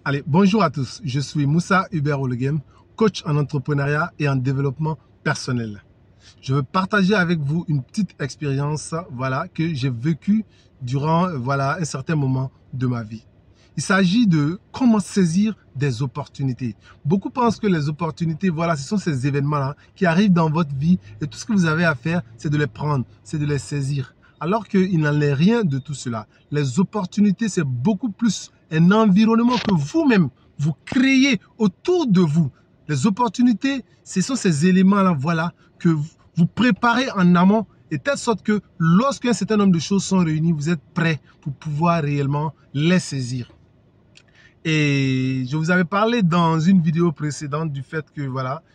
Allez, bonjour à tous. Je suis Moussa Hubert Olegem, coach en entrepreneuriat et en développement personnel. Je veux partager avec vous une petite expérience que j'ai vécue durant un certain moment de ma vie. Il s'agit de comment saisir des opportunités. Beaucoup pensent que les opportunités, ce sont ces événements-là qui arrivent dans votre vie et tout ce que vous avez à faire, c'est de les prendre, c'est de les saisir. Alors qu'il n'en est rien de tout cela. Les opportunités, c'est beaucoup plus un environnement que vous-même, vous créez autour de vous. Les opportunités, ce sont ces éléments-là, que vous préparez en amont et telle sorte que lorsqu'un certain nombre de choses sont réunies, vous êtes prêt pour pouvoir réellement les saisir. Et je vous avais parlé dans une vidéo précédente du fait que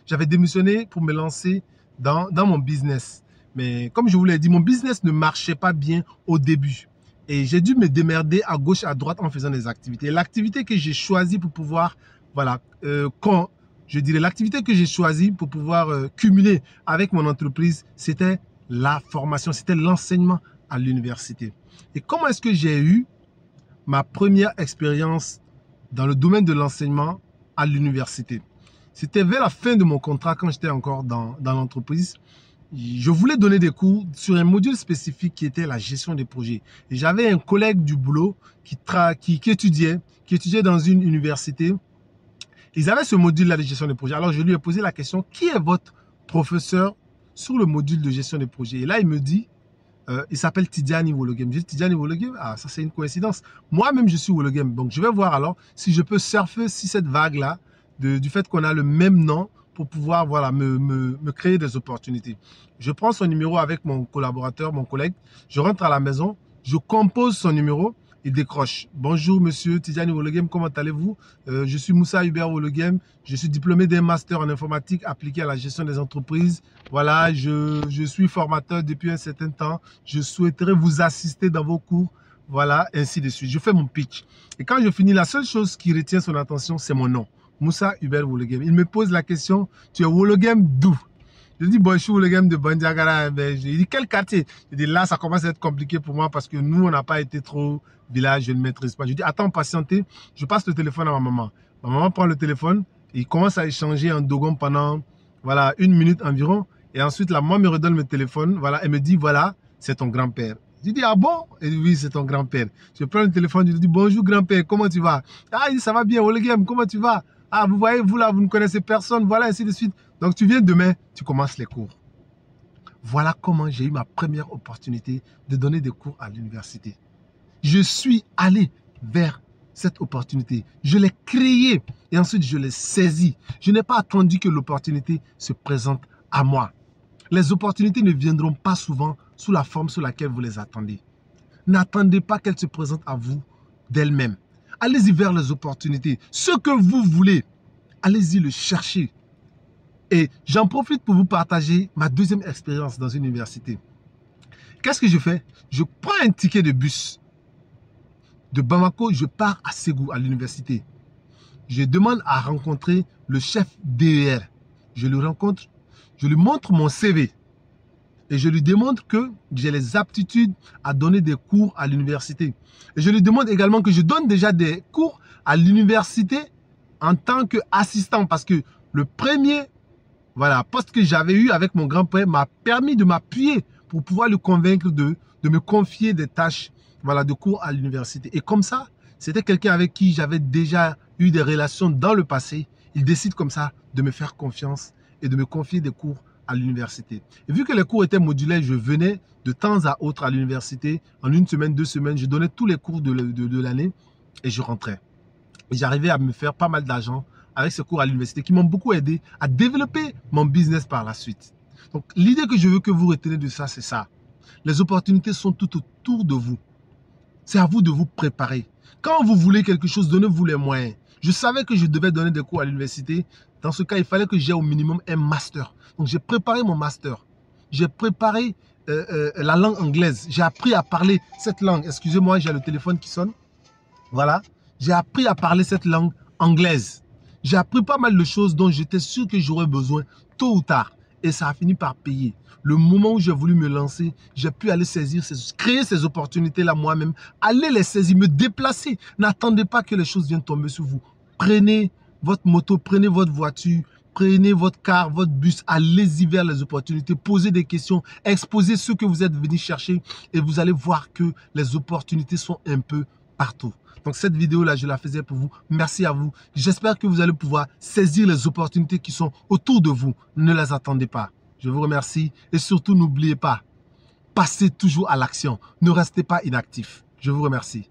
j'avais démissionné pour me lancer dans mon business. Mais comme je vous l'ai dit, mon business ne marchait pas bien au début. Et j'ai dû me démerder à gauche, à droite en faisant des activités. L'activité que j'ai choisie pour pouvoir, l'activité que j'ai choisie pour pouvoir cumuler avec mon entreprise, c'était la formation, c'était l'enseignement à l'université. Et comment est-ce que j'ai eu ma première expérience dans le domaine de l'enseignement à l'université? C'était vers la fin de mon contrat, quand j'étais encore dans l'entreprise. Je voulais donner des cours sur un module spécifique qui était la gestion des projets. Et j'avais un collègue du boulot qui étudiait dans une université. Ils avaient ce module-là de gestion des projets. Alors, je lui ai posé la question, qui est votre professeur sur le module de gestion des projets? Et là, il me dit, il s'appelle Tidjani Wologem. J'ai dit, Tidjani Wologem, ah, ça c'est une coïncidence. Moi-même, je suis Wologem. Donc, je vais voir alors si je peux surfer sur cette vague-là du fait qu'on a le même nom pour pouvoir me créer des opportunités. Je prends son numéro avec mon collaborateur, mon collègue. Je rentre à la maison, je compose son numéro. Il décroche. Bonjour monsieur Tidjani Wologem, comment allez-vous? Je suis Moussa Hubert Wologem. Je suis diplômé d'un master en informatique appliqué à la gestion des entreprises. Voilà, je suis formateur depuis un certain temps. Je souhaiterais vous assister dans vos cours. Voilà, ainsi de suite. Je fais mon pitch. Et quand je finis, la seule chose qui retient son attention, c'est mon nom. Moussa Hubert Wologem. Il me pose la question, tu es Wologem d'où? Je dis, bon, je suis Wologem de Bandiagara. Il dit, quel quartier? Je dis, là, ça commence à être compliqué pour moi parce que nous, on n'a pas été trop village, je ne maîtrise pas. Je dis, attends, patientez, je passe le téléphone à ma maman. Ma maman prend le téléphone, et il commence à échanger en dogon pendant, 1 minute environ. Et ensuite, la maman me redonne le téléphone, elle me dit, voilà, c'est ton grand-père. Je dis, ah bon? Elle dit, oui, c'est ton grand-père. Je prends le téléphone, je lui dis, bonjour grand-père, comment tu vas? Ah, il dit, ça va bien, Wologem, comment tu vas? Ah, vous voyez, vous là, vous ne connaissez personne, voilà, ainsi de suite. Donc, tu viens demain, tu commences les cours. Voilà comment j'ai eu ma première opportunité de donner des cours à l'université. Je suis allé vers cette opportunité. Je l'ai créée et ensuite je l'ai saisie. Je n'ai pas attendu que l'opportunité se présente à moi. Les opportunités ne viendront pas souvent sous la forme sur laquelle vous les attendez. N'attendez pas qu'elles se présentent à vous d'elles-mêmes. Allez-y vers les opportunités. Ce que vous voulez, allez-y le chercher. Et j'en profite pour vous partager ma deuxième expérience dans une université. Qu'est-ce que je fais? Je prends un ticket de bus. De Bamako, je pars à Ségou, à l'université. Je demande à rencontrer le chef DER. Je le rencontre, je lui montre mon CV. Et je lui demande que j'ai les aptitudes à donner des cours à l'université. Et je lui demande également que je donne déjà des cours à l'université en tant qu'assistant. Parce que le premier poste que j'avais eu avec mon grand-père m'a permis de m'appuyer pour pouvoir le convaincre de me confier des tâches de cours à l'université. Et comme ça, c'était quelqu'un avec qui j'avais déjà eu des relations dans le passé. Il décide comme ça de me faire confiance et de me confier des cours à l'université. Et vu que les cours étaient modulaires, je venais de temps à autre à l'université. En 1 semaine, 2 semaines, je donnais tous les cours de l'année et je rentrais. Et j'arrivais à me faire pas mal d'argent avec ces cours à l'université qui m'ont beaucoup aidé à développer mon business par la suite. Donc, l'idée que je veux que vous retenez de ça, c'est ça. Les opportunités sont tout autour de vous. C'est à vous de vous préparer. Quand vous voulez quelque chose, donnez-vous les moyens. Je savais que je devais donner des cours à l'université. Dans ce cas, il fallait que j'ai au minimum un master. Donc, j'ai préparé mon master. J'ai préparé la langue anglaise. J'ai appris à parler cette langue. Excusez-moi, j'ai le téléphone qui sonne. Voilà. J'ai appris à parler cette langue anglaise. J'ai appris pas mal de choses dont j'étais sûr que j'aurais besoin tôt ou tard. Et ça a fini par payer. Le moment où j'ai voulu me lancer, j'ai pu aller créer ces opportunités-là moi-même, aller les saisir, me déplacer. N'attendez pas que les choses viennent tomber sur vous. Prenez votre moto, prenez votre voiture, prenez votre car, votre bus, allez-y vers les opportunités, posez des questions, exposez ce que vous êtes venu chercher et vous allez voir que les opportunités sont un peu partout. Donc cette vidéo-là, je la faisais pour vous. Merci à vous. J'espère que vous allez pouvoir saisir les opportunités qui sont autour de vous. Ne les attendez pas. Je vous remercie et surtout n'oubliez pas, passez toujours à l'action. Ne restez pas inactif. Je vous remercie.